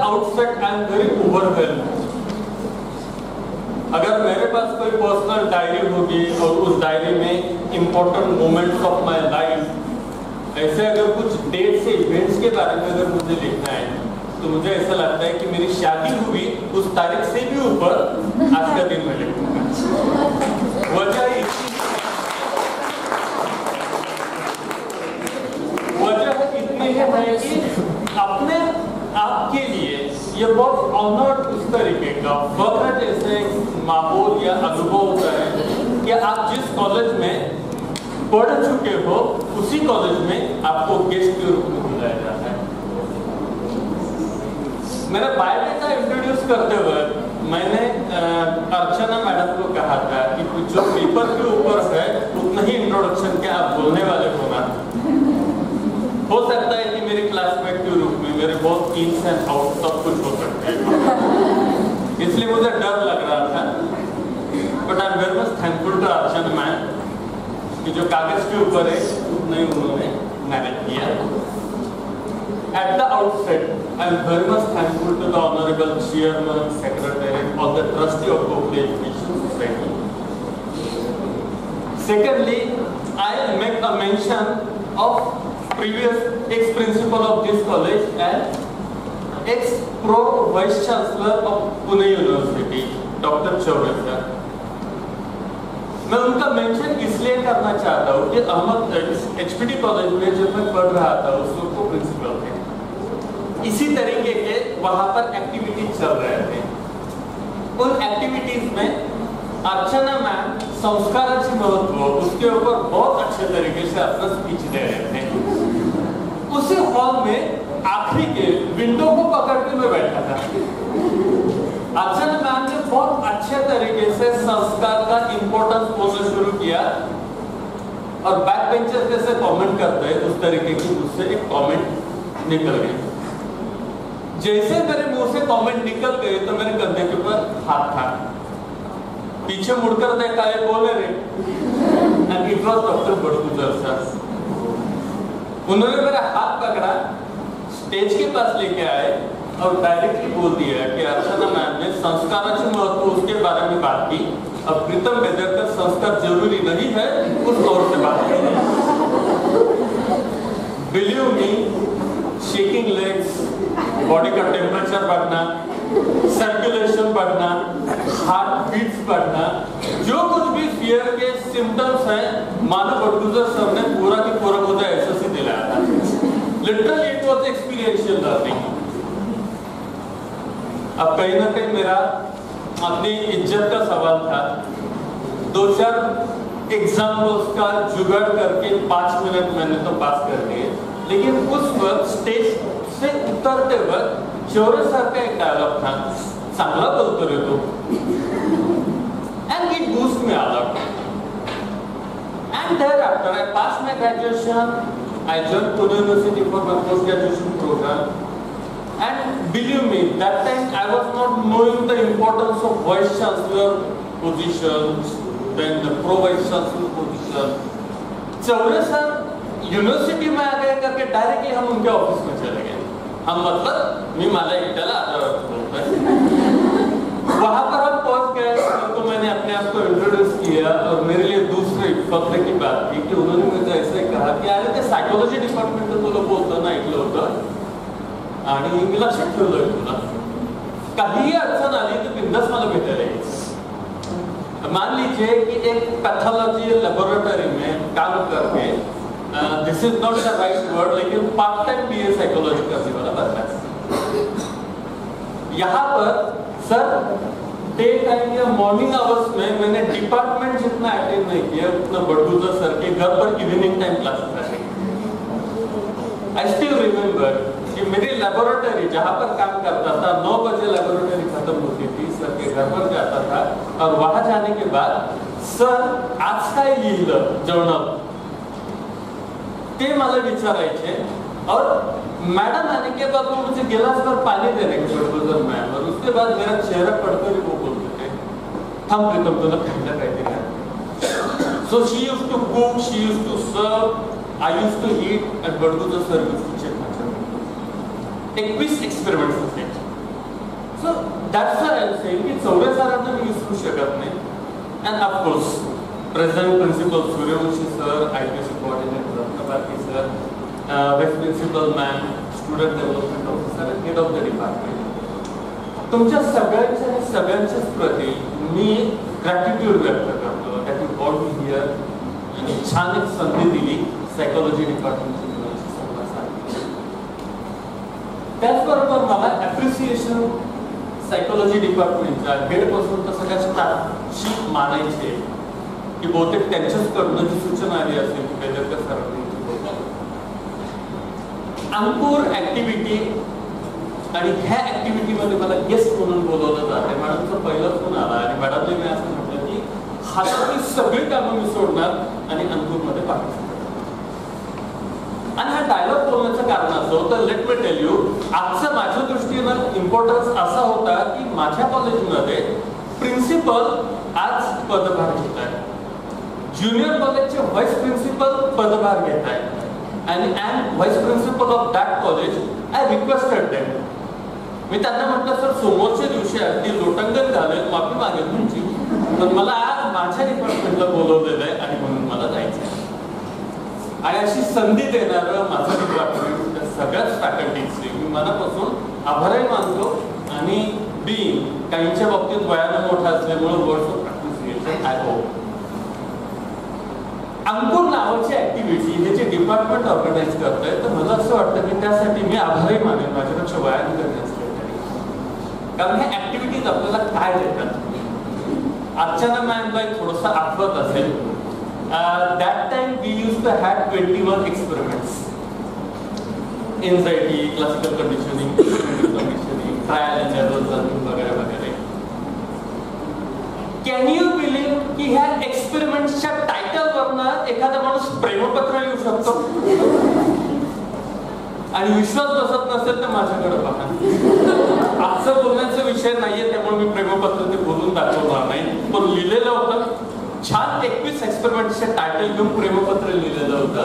Outset I am very overwhelmed. अगर मेरे pass कोई पर्सनल डायरी होगी और उस डायरी में important moments of my life, ऐसे अगर कुछ डेट से इवेंट्स के बारे में अगर मुझे लिखना है, तो मुझे ऐसा लगता है कि मेरी शादी हुई उस तारीख से भी ऊपर आज का दिन मैं लिखूंगा। वजह इतनी है कि अपने आपके लिए ये बहुत ऑनर्ड उस तरीके का फख्र जैसे माहौल या अनुभव होता है कि आप जिस कॉलेज में पढ़ चुके हो उसी कॉलेज में आपको गेस्ट के रूप में बुलाया जाता है। मेरा बायोडाटा इंट्रोड्यूस करते हुए मैंने अर्चना मैडम को कहा था कि जो पेपर के ऊपर है उतना ही इंट्रोडक्शन के आप बोलने वाले हो ना। हो सकता है कि मेरे क्लासमेट के रूप में मेरे बहुत इन्स एंड आउट सब कुछ हो सकते हैं, इसलिए मुझे डर लग रहा था। But I am very much thankful to Archana ma'am कि जो कागज के ऊपर है उतना ही उन्होंने मैनेज किया। At the outset, I am very much thankful to the Honorable Chairman, Secretary, all the Trustee of Berkeley Education Society. Secondly, I make a mention of previous ex-principal of this college and ex-pro Vice Chancellor of Pune University, Dr. Chaure sir. मैं उनका mention इसलिए करना चाहता हूँ कि Ahmad HPD college में जब मैं पढ़ रहा था उस वक्त वो प्रिंसिपल थे। इसी तरीके के वहां पर एक्टिविटीज चल रहे थे। उन एक्टिविटीज में अर्चना मैम संस्काराचे महत्व उसके ऊपर बहुत अच्छे तरीके से अपना स्पीच दे रहे थे। उसी हॉल में आखिरी के विंडो को पकड़ के मैं बैठा था। अर्चना मैम ने बहुत अच्छे तरीके से संस्कार का इंपॉर्टेंस बोलना शुरू किया और बैक बेंचर जैसे कमेंट करते हैं उस तरीके की मुझसे एक कमेंट निकल गई। जैसे मेरे मुंह से कमेंट निकल गए तो मेरे कंधे के ऊपर हाथ था। पीछे मुड़कर देखा है बोले रे एंड इट वाज डॉक्टर बड़गुजर सर। उन्होंने मेरा हाथ पकड़ा, स्टेज के पास लेके आए और डायरेक्टली बोल दिया कि अर्चना मैम ने संस्काराचे महत्व उसके बारे में बात की। अब प्रीतम बेदरकर संस्कार जरूरी नहीं है उस तौर से बात की। Believe me, shaking legs, body का टेम्परेचर बढ़ना, सर्कुलेशन बढ़ना, हार्ट बीट्स बढ़ना, जो कुछ भी फियर के सिम्टम्स हैं, मानो बड़गुजर सर ने पूरा की पूरा मुझे एहसास ही दिलाया था। लिटरली इट वाज एक्सपीरियंशियल लर्निंग। अब कहीं ना कहीं मेरा अपनी इज्जत का सवाल था। 2-4 एग्जाम्पल्स का जुगाड़ करके 5 मिनट मैंने तो पास कर दिए, लेकिन उस वक्त स्टेज से उतरते वक्त चौरे सर का एक डायलॉग था, चांगला बोलतो रे तू, and it boosts me a lot. And thereafter I passed my graduation. I joined Pune University for my post-graduation program. And believe me, that time I was not knowing the importance of Vice Chancellor positions, then the Pro Vice Chancellor position. Chaure sir university में आ गए करके directly हम उनके office में चले गए। हम मतलब मी मला एकट्याला आता वहां पर हम पहुंच गए तो मैंने अपने आप को इंट्रोड्यूस किया और मेरे लिए दूसरे फख्र की बात थी कि उन्होंने मुझे ऐसे कहा कि अरे ते सायकोलॉजी डिपार्टमेंट तुला बोलतो ना ऐकलं होतं आणि मी लक्षात ठेवलं तुला काहीही अडचण आली तर बिंदास मला भेटायला यायचं। मान लीजिए कि एक पैथोलॉजी लेबोरेटरी में काम करके this is not the right word लेकिन पार्ट टाइम बीए साइकोलॉजी करने वाला बंदा है। यहाँ पर सर डे टाइम या मॉर्निंग आवर्स में मैंने डिपार्टमेंट जितना अटेंड नहीं किया उतना बड़गुजर सर के घर पर इवनिंग टाइम क्लासेस रहे। आई स्टिल रिमेम्बर कि मेरी लेबोरेटरी जहाँ पर काम करता था 9 बजे लेबोरेटरी खत्म होती थी, सर के घर पर जाता था और वहां जाने के बाद सर आज काय लिहिलं जर्नल ते मला विचारायचे और मैडम आने के बाद वो मुझे गिलास पर पानी देने के बड़गुजर मैम और उसके बाद मेरा चेहरा पढ़कर ही वो बोलते थे हम प्रीतम तुला खायला काय दिलं। So she used to cook, she used to serve, I used to eat and Badgujar sir used to check my एक क्विज एक्सपेरिमेंट होते that's why I am saying की चौरे सरांना मी विसरू शकत नाही. And of course present principal Suryavanshi sir, IPC coordinator Ratnabarki sir, vice principal ma'am, student development officer, head of the department, तुमच्या सगळ्यांच्याच प्रती मी ग्रॅटिट्यूड व्यक्त करतो that you got me here आणि छान एक संधी दिली सायकोलॉजी डिपार्टमेंटची मुलांची संवाद साधण्याची. त्याचबरोबर मला ॲप्रिसिएशन सायकोलॉजी डिपार्टमेंटच्या हेडपासून तर सगळ्या स्टाफशी मानायचे की बहुतेक त्यांच्याचकडून जी सूचना आली असेल की बेदरकर सरांनी अंकुर ऍक्टिव्हिटी आणि ह्या ऍक्टिव्हिटीमध्ये मला गेस्ट म्हणून बोलवलं जाते. मॅडमचं पहिलं फोन आला आणि मॅडमने मी असं म्हटलं की हातातली सगळी कामं मी सोडणार आणि अंकुरमध्ये पार्टिसिपेट. आणि हा डायलॉग बोलण्याचं कारण असं होतं, लेट मी टेल यू, आजचा माझ्या दृष्टीनं इम्पॉर्टन्स असा होता की माझ्या कॉलेजमध्ये प्रिन्सिपल आज पदभार घेत आहे, ज्युनियर कॉलेजचे व्हाईस प्रिन्सिपल पदभार घेत आहे आणि vice principal of that college I requested them. मी त्यांना म्हटलं सर समोरच्या दिवशी अगदी लोटांगण घालेल, माफी मागेल तुमची, पण मला आज माझ्या डिपार्टमेंटला बोलवलेलं आहे आणि म्हणून मला जायचं आहे. आणि अशी संधी देणारं माझं डिपार्टमेंट त्या सगळ्याच फॅकल्टीजचे मी मनापासून आभारही मानतो. आणि काहींच्या बाबतीत वयानं मोठा असल्यामुळे words of appreciation I hope. Ankur नावाची ऍक्टिव्हिटी हे जे डिपार्टमेंट ऑर्गनाईज करत आहे, तर मला असं वाटतं की त्यासाठी मी आभारही मानेन माझ्यापेक्षा वयाने करण्यासाठी. कारण ह्या ऍक्टिव्हिटीज आपल्याला काय देतात, आजच्या मॅमला थोडंसं आठवत असेल, that time we use to have 21 experiments, anxiety, classical conditioning, trial and error learning वगैरे वगैरे. कॅन यू बिलीव्ह की ह्या एक्सपेरिमेंटच्या टायटलवरनं एखादा माणूस प्रेमपत्र लिहू शकतो? आणि विश्वास बसत नसेल तर माझ्याकडे बघा. आजचा बोलण्याचा विषय नाहीये त्यामुळे मी प्रेमपत्र ते बोलून दाखवणार नाही, पण लिहिलेलं होतं छान 21 एक्सपेरिमेंटचे टायटल घेऊन प्रेमपत्र लिहिलेलं होतं.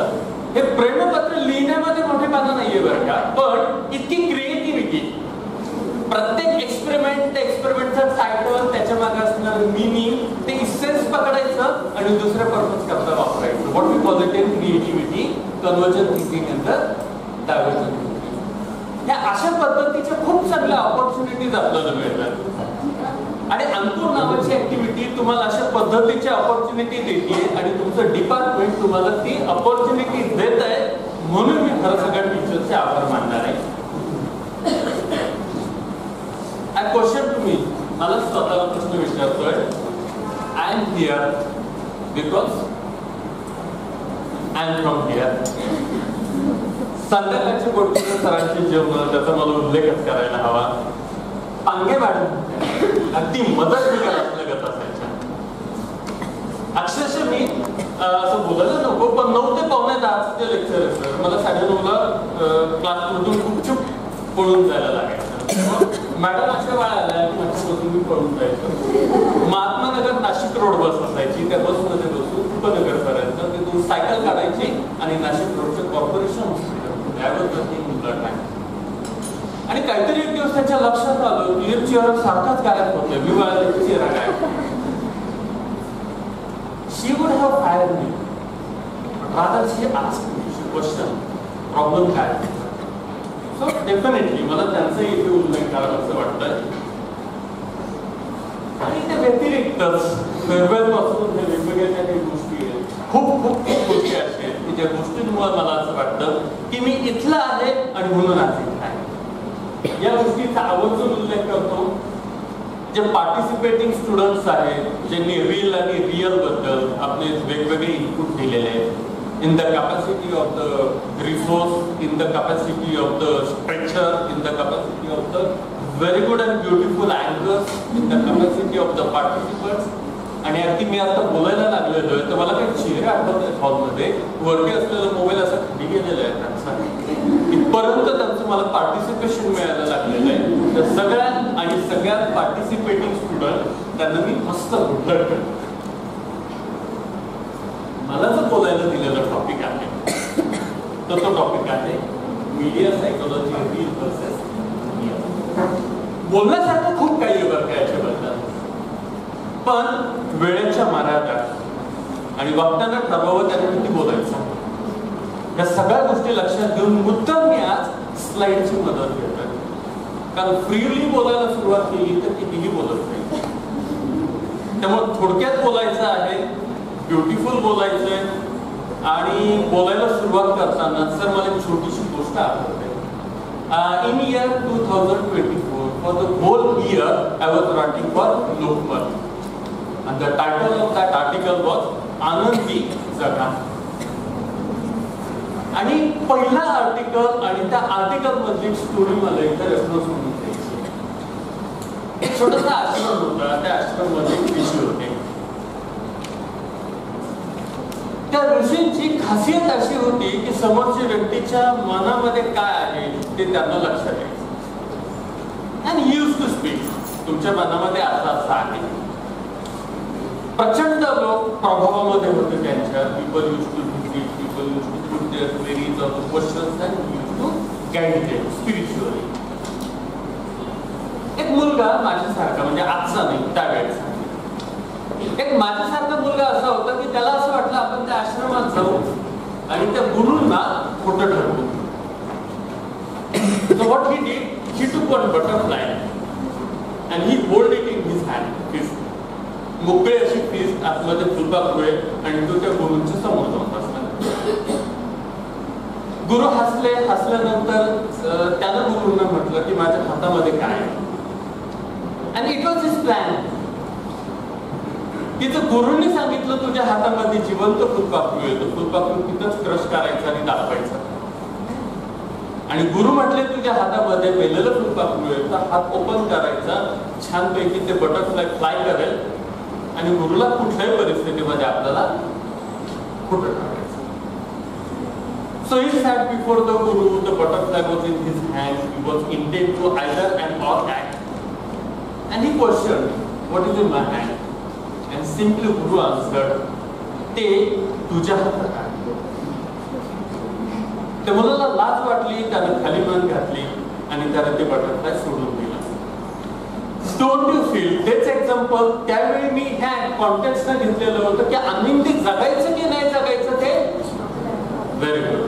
हे प्रेमपत्र लिहिण्यामध्ये मोठेपणा नाहीये बरं का, पण इतकी क्रिएटिव्हिटी. प्रत्येक एक्सपेरिमेंट, त्या एक्सपेरिमेंटचं टायटल, त्याच्या मागे असणारं मिनिंग, ते इसेन्स पकडायचं आणि दुसऱ्या पर्पज करता वापरायचं. What we call it in creativity, conversion thinking and diversion thinking. ह्या अशा पद्धतीच्या खूप चांगल्या ऑपॉर्च्युनिटीज आपल्याला मिळतात. आणि अंकुर नावाची ऍक्टिव्हिटी तुम्हाला अशा पद्धतीची ऑपॉर्च्युनिटी देते आणि तुमचं डिपार्टमेंट तुम्हाला ती ऑपॉर्च्युनिटी देत आहे, म्हणून मी खरं सगळ्या टीचर्सचे आभार मानणार आहे. आय क्वेश्चन टू मी, मला स्वतःला प्रश्न विचारतोय, I am here because I am from here. संध्याकाळच्या गोष्टीच्या सरांची जेवण त्याचा मला उल्लेखच करायला हवा. पांगे मॅडम अगदी मदत लगत असायच्या. अक्षरशः मी असं बोलायला नको, पण 9 ते 9:45 ते लेक्चर आहे सर. मला 9:30 क्लासमधून गुपचूप पळून जायला लागायचं. मॅडम अशा वेळा आल्या की माझ्यापासून मी पळून जायचो. महात्मानगर नाशिक रोड बस असायची, त्या बसमध्ये बसून उपनगर पर्यंत तिथून सायकल काढायची आणि नाशिक रोडच्या कॉर्पोरेशन हॉस्पिटल आणि काहीतरी एक दिवस त्याच्या लक्षात आलं की एक चेहरा सारखाच गायब होतोय. मी वळाला चेहरा गायब. She would have fired me, rather she asked me question, problem काय. सो डेफिनेटली मला त्यांचं इथे उल्लेख करावं असं वाटतं. आणि त्या व्यतिरिक्तच फेअरवेल पासून हे वेगवेगळ्या काही गोष्टी आहेत, खूप खूप खूप गोष्टी अशा आहेत की ज्या गोष्टींमुळे मला असं वाटतं की मी इथला आहे आणि म्हणून आज इथला आहे. या गोष्टीचा आवर्जून उल्लेख करतो. जे पार्टिसिपेटिंग स्टुडंट्स आहेत, ज्यांनी रील आणि रिअल बद्दल आपले वेगवेगळे इनपुट दिलेले आहेत, in the capacity of the resource, in the capacity of the structure, in the capacity of the very good and beautiful anchors, in the capacity of the participants. आणि अगदी मी आता बोलायला लागलेलो आहे तर मला काही चेहरे आठवत आहेत हॉलमध्ये. वरती असलेला मोबाईल असा खाली गेलेला आहे त्यांचा. इथपर्यंत त्यांचं मला पार्टिसिपेशन मिळायला लागलेलं आहे. तर सगळ्यात पार्टिसिपेटिंग स्टुडंट त्यांना मी मस्त गुडलक करतो. मला जो बोलायला दिलेला टॉपिक आहे तो टॉपिक आहे media psychology reel versus media. बोलण्यासारखं खूप काही आहे बरं का याच्याबद्दल, पण वेळेच्या मर्यादा आणि वक्त्यांना ठरवावं त्याने किती बोलायचं, या सगळ्या गोष्टी लक्षात घेऊन मुद्दाम मी आज स्लाइडची मदत घेतोय. कारण फ्रीली बोलायला सुरुवात केली तर कितीही बोलत नाही. त्यामुळे थोडक्यात बोलायचं आहे, ब्युटिफुल बोलायचंय. आणि बोलायला सुरुवात करताना सर मला एक छोटीशी गोष्ट आठवते. In year 2024 for the whole year I was writing for Lokmal and the title of that article was आनंदी जगा. आणि पहिला आर्टिकल आणि त्या आर्टिकल मधली स्टोरी मला इथे रेफरन्स म्हणून द्यायची. एक छोटासा आश्रम होता, त्या आश्रम मध्ये ऋषी होते. त्या ऋषींची खासियत अशी होती की समोरच्या व्यक्तीच्या मनामध्ये काय आहे ते त्यांना लक्षात यायचं. And he used to speak. तुमच्या मनामध्ये असं आहे. प्रचंड लोक प्रभावामध्ये होते त्यांच्या. People used to visit, people used to put their queries or questions and he used to guide them spiritually. एक मुलगा माझ्यासारखा, म्हणजे आजचा नाही त्यावेळेचा, एक माझ्यासारखा मुलगा असा होता की त्याला असं वाटलं आपण त्या आश्रमात जाऊ आणि त्या गुरूंना खोटं ठरवू. So what he did, he took one butterfly and he held it in his hand. Fist. मोकळे अशी फीस्ट आतमध्ये फुलपाखरू आहे आणि तो त्या गुरूंच्या समोर जाऊन बसला. गुरु हसले. हसल्यानंतर त्यानं गुरूंना म्हटलं की माझ्या हातामध्ये काय आहे. आणि इट वॉज हिज प्लॅन. तिचं गुरूंनी सांगितलं तुझ्या हातामध्ये जिवंत फुलपाखरू आहे, तो फुलपाखरू तिथंच क्रश करायचा आणि दाखवायचा. आणि गुरु म्हटले तुझ्या हातामध्ये मेलेलं फुलपाखरू आहे, तर हात ओपन करायचा, छानपैकी ते बटरफ्लाय फ्लाय करेल आणि गुरुला कुठल्याही परिस्थितीमध्ये आपल्याला खोटं टाकायचं. So he sat before the guru, the butterfly was in his hand, he was intent to either an or act. And he questioned, what is in my hand? And simply Guru answered, ते तुझ्या हातात आहे. त्या मुलाला लाज वाटली, त्यानं खाली मान घातली आणि त्याला ते बटरफ्लाय सोडून दिलं. Don't you feel? तेच एक्झाम्पल त्यावेळी मी ह्या कॉन्टेक्स्टने घेतलेलं होतं की आनंदी जगायचं की नाही जगायचं ते. Very good.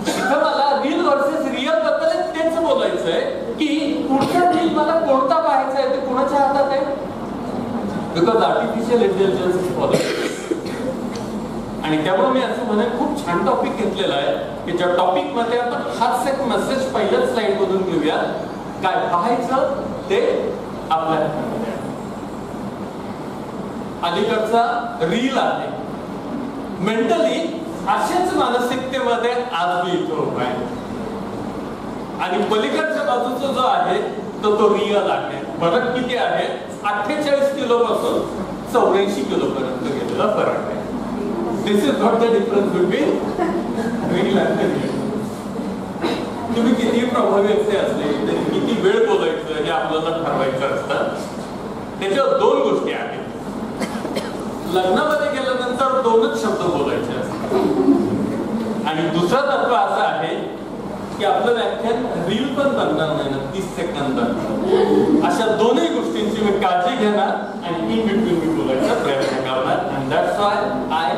इथं मला रील वर्सेस रिअल बद्दल तेच बोलायचंय की पुढचा रील मला कोणता पाहायचा आहे ते कोणाच्या हातात आहे. Because artificial intelligence is politics. आणि त्यामुळे मी असं म्हणेन खूप छान टॉपिक घेतलेला आहे की ज्या टॉपिक मध्ये आपण हाच एक मेसेज पहिल्याच स्लाइड मधून घेऊया. काय पाहायचं ते आपल्या हातामध्ये आहे. अलीकडचा रील आहे. मेंटली अशाच मानसिकतेमध्ये आज मी इथं उभा आहे. आणि पलीकडच्या बाजूचा जो आहे तो रिअल आहे. फरक किती आहे? 48 किलो पासून 84 किलो पर्यंत गेलेला फरक आहे. This is not the difference between real and real. तुम्ही किती प्रभावी असले तरी किती वेळ बोलायचं हे आपल्याला ठरवायचं असतं. त्याच्यावर दोन गोष्टी आहेत. लग्नामध्ये गेल्यानंतर 2च शब्द बोलायचे असतात. आणि दुसरा तत्व असं आहे की आपलं व्याख्यान रील पण बनणार नाही ना 30 सेकंदात. अशा दोन्ही गोष्टींची मी काळजी घेणार आणि इन बिटवीन मी बोलायचा प्रयत्न करणार. And that's why I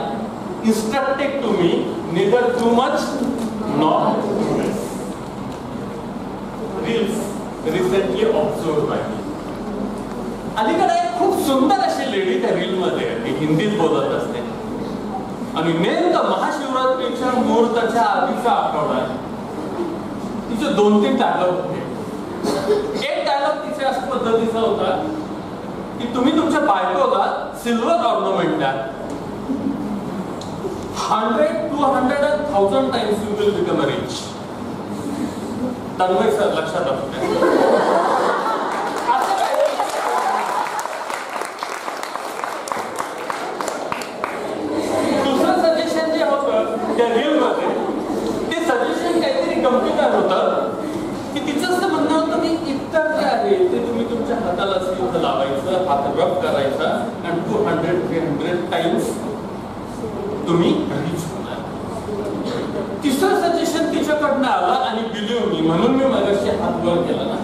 instructed to me neither too much not too less. Reels recently observe by me. अलीकडे एक खूप सुंदर अशी लेडी त्या रील मध्ये ती हिंदीत बोलत असते आणि नेमकं महाशिवरात्रीच्या मुहूर्ताच्या आधीचा आठवडा आहे. तिचे 2-3 डायलॉग होते. एक डायलॉग तिचे अशा पद्धतीचा होता की तुम्ही तुमच्या बायकोला सिल्वर ऑर्नामेंट द्या. 100, 200 and 1000 times you will become rich. Tanmay sir लक्षात असते. त्या रील मध्ये ते सजेशन काहीतरी गमतीदार होतं की तिचं असं म्हणणं होतं की इतर जे आहे ते तुम्ही तुमच्या हाताला इथं लावायचं, हात रब करायचा आणि 200-300 टाइम्स तुम्ही रिच होणार. तिसरं सजेशन तिच्याकडनं आलं आणि बिलीव्ह मी, म्हणून मी माझ्याशी हात वर केला ना,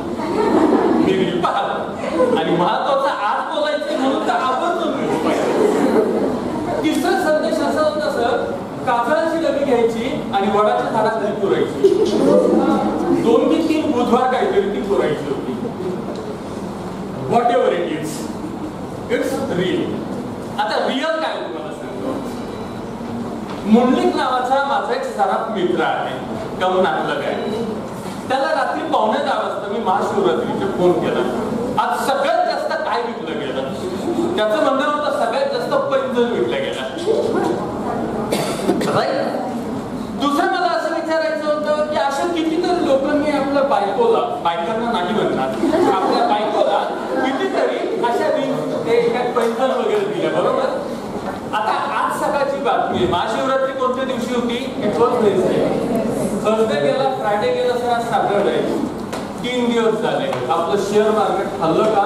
मी रील पाहत आणि वडाच्या झाडाखाली पुरायची. 2 की 3 बुधवार काहीतरी ती पुरायची होती. What ever it is, it's real. आता रिअल काय तुम्हाला सांगतो. मुंडलिक नावाचा माझा एक सराफ मित्र आहे, कम नातलग आहे. त्याला रात्री 9:45 वाजता मी महाशिवरात्रीचे फोन केला. आज सगळ्यात जास्त काय विकलं गेलं. त्याचं म्हणणं होतं सगळ्यात जास्त पैंजण विकला गेला. दुसरं मला असं विचारायचं होतं की अशा कितीतरी लोकांनी आपल्या बायकांना नाही म्हणतात, आपल्या बायकोला कितीतरी अशा पैंजण वगैरे दिल्या, बरोबर. आता आज सकाळची बातमी, महाशिवरात्री कोणत्या दिवशी होती. इट वॉज थर्सडे गेला, फ्रायडे गेला, सर आज सॅटरडे. 3 दिवस झाले. आपलं शेअर मार्केट हल्लं का.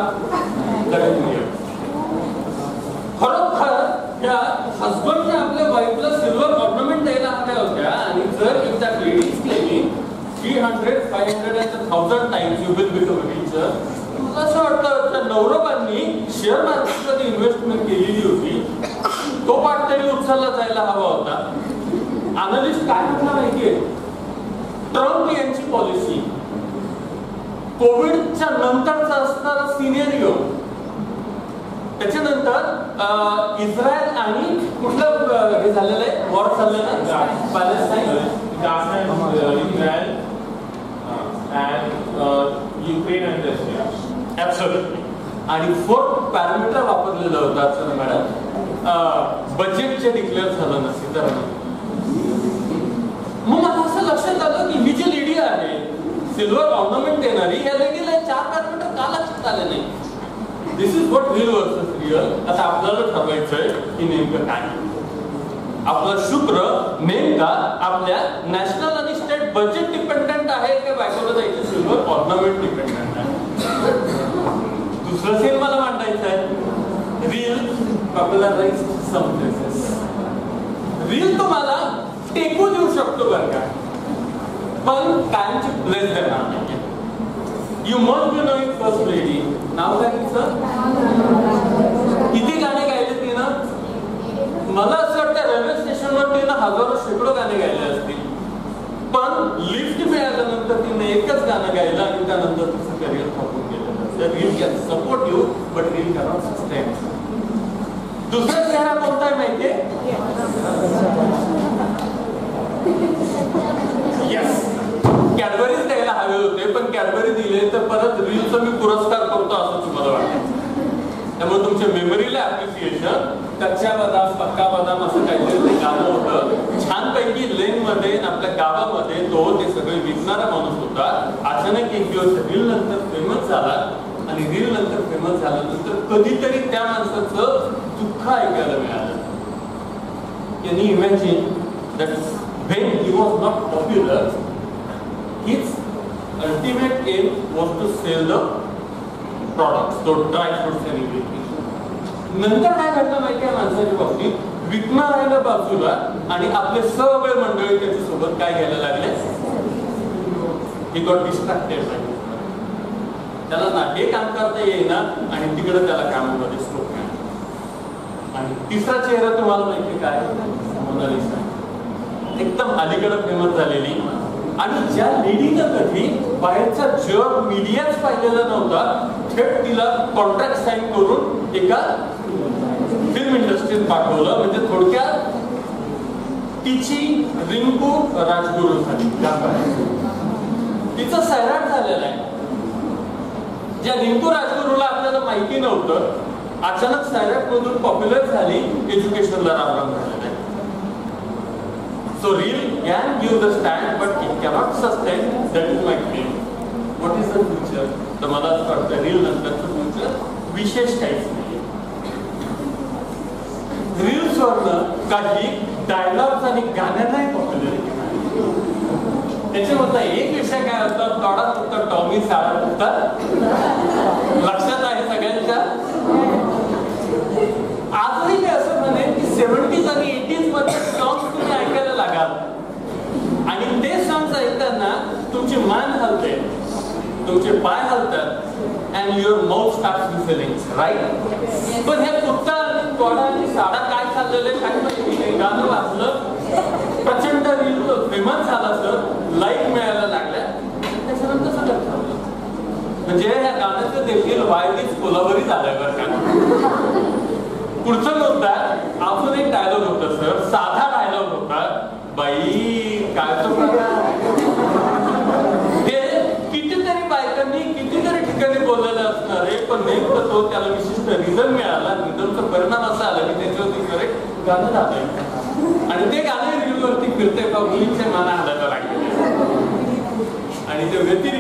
खरोखर त्या हजबंडने आपल्या वाईफला सिल्वर ऑर्नामेंट द्यायला हव्या होत्या. आणि जर एकदा ladies claiming 300, 500 and 1000 times you will become richer. मला असं वाटतं त्या नवरोबांनी शेअर मार्केटमध्ये इन्व्हेस्टमेंट केलेली होती, तो पाठ तरी उचलला जायला हवा होता. अनालिस्ट काय म्हटलं माहितीये, ट्रम्प यांची पॉलिसी कोविडच्या नंतरचा असणारा सिनेरिओ, त्याच्यानंतर इस्रायल आणि कुठलं हे झालेलं आहे, वॉर चाललेलं आहे पॅलेस्टाईन, इस्रायल युक्रेन आणि रशिया. ऍब्सोल्युटली. आणि 4th पॅरामीटर वापरलेलं होतं मॅडम, बजेट जे डिक्लेअर झालं नसेल तर. मग मला असं लक्षात आलं की ही जी लेडी आहे सिल्वर ऑर्नामेंट देणारी, या लेडीला 4 पॅरामीटर का लक्षात आले नाही. This is what real versus real. आता आपल्याला ठरवायचंय की नेमकं काय. आपला शुक्र नेमका आपल्या नॅशनल आणि स्टेट बजेट डिपेंडंट आहे की बायकोला जायचं सिल्वर ऑर्नामेंट डिपेंडंट आहे. दुसरं सीन मला मांडायचं आहे, रील पॉप्युलराइज सम प्लेसेस. रील तुम्हाला टेकू देऊ शकतो बरं का, पण कायमची प्लेस देणार नाही. You must be knowing first lady. नाव काय तिचं, किती गाणे गायले तिनं. मला असं वाटतं रेल्वे स्टेशनवर तिनं हजारो शेकडो गाणे गायले असतील, पण लिफ्ट मिळाल्यानंतर तिने एकच गाणं गायलं आणि त्यानंतर तिचं करिअर थांबून गेलं. Reel can support you but reel cannot sustain. दुसरा चेहरा कोणता आहे माहितीये, येस, कॅडबरीज द्यायला हवे होते, पण कॅडबरी दिले तर परत रीलचा मी पुरस्कार करतो असं तुम्हाला वाटतं. त्यामुळे तुमच्या मेमरीला ऍप्रिसिएशन. कच्च्या बदाम पक्का बदाम असं काहीतरी गाणं होतं, छानपैकी लेन मध्ये आपल्या गावामध्ये तो ते सगळे विकणारा माणूस होता. अचानक एक दिवस रील नंतर फेमस झाला आणि रील नंतर फेमस झाल्यानंतर कधीतरी त्या माणसाचं दुःख ऐकायला मिळालं. Can you imagine that when he was not popular, his ultimate aim was to sell the products, so dry fruits and everything. नंतर काय घडलं माहिती आहे माणसाच्या बाबतीत, विकणार राहिलं बाजूला आणि आपले सगळे मंडळी त्याच्यासोबत काय घ्यायला लागले. He got distracted. त्याला ना हे काम करता येईना आणि तिकडे त्याला कामामध्ये स्कोप नाही. आणि तिसरा चेहरा तुम्हाला माहिती काय, मोनालिसा. एकदम अलीकडे फेमस झालेली आणि ज्या लेडीनं कधी बाहेरचा जग मीडियाच पाहिलेला नव्हता, थेट तिला कॉन्ट्रॅक्ट साईन करून एका फिल्म इंडस्ट्रीत पाठवलं. म्हणजे थोडक्यात तिची रिंकू राजगुरू झाली. तिचं सैराट झालेलं आहे. ज्या रिंकू राजगुरूला आपल्याला माहिती नव्हतं, अचानक सैराट मधून पॉप्युलर झाली, एज्युकेशनला रामराम झालेलं आहे. So reel can give the stand, but it cannot sustain. That is my claim. What is the future? तर मला असं वाटतं रील नंतरचं फ्युचर विशेष काहीच नाही. रील्सवरनं काही डायलॉग्स आणि गाण्यांनाही पॉप्युलरिटी मिळाली. त्याच्यामधला एक विषय काय होता, तोडा फक्त टॉमी साडा फक्त लक्षात आहे सगळ्यांच्या. आजही मी असं म्हणेन की 70s आणि 80s मध्ये सॉंग्स तुम्ही ऐकायला लागाल आणि ते सॉंग्स ऐकताना तुमची मान हलते, तुमचे पाय हलतात and your mouth starts whistling, right. पण हे कुत्ता आणि तोडा आणि साडा काय चाललेलं आहे काय माहिती नाही. गाणं वाचलं, प्रचंड रील फेमस झाला सर, लाईक मिळायला लागल्या, त्याच्यानंतर सगळं ठरलं. म्हणजे या गाण्याचं देखील वायलीच कोलावरी झालंय बरं का. पुढचं मुद्दा अजून एक डायलॉग होता सर, साधा डायलॉग होता, बाई काय तो ते कितीतरी बायकांनी कितीतरी ठिकाणी बोललेलं असणार आहे, पण नेमकं तो त्याला विशिष्ट रिझन मिळाला. रिझनचा परिणाम असा आला की त्याच्यावरती करेक्ट गाणं झालंय आणि ते गाणं रीलवरती फिरतंय का मुलींचे मान हालायला लागले. आणि ते व्यतिरिक्त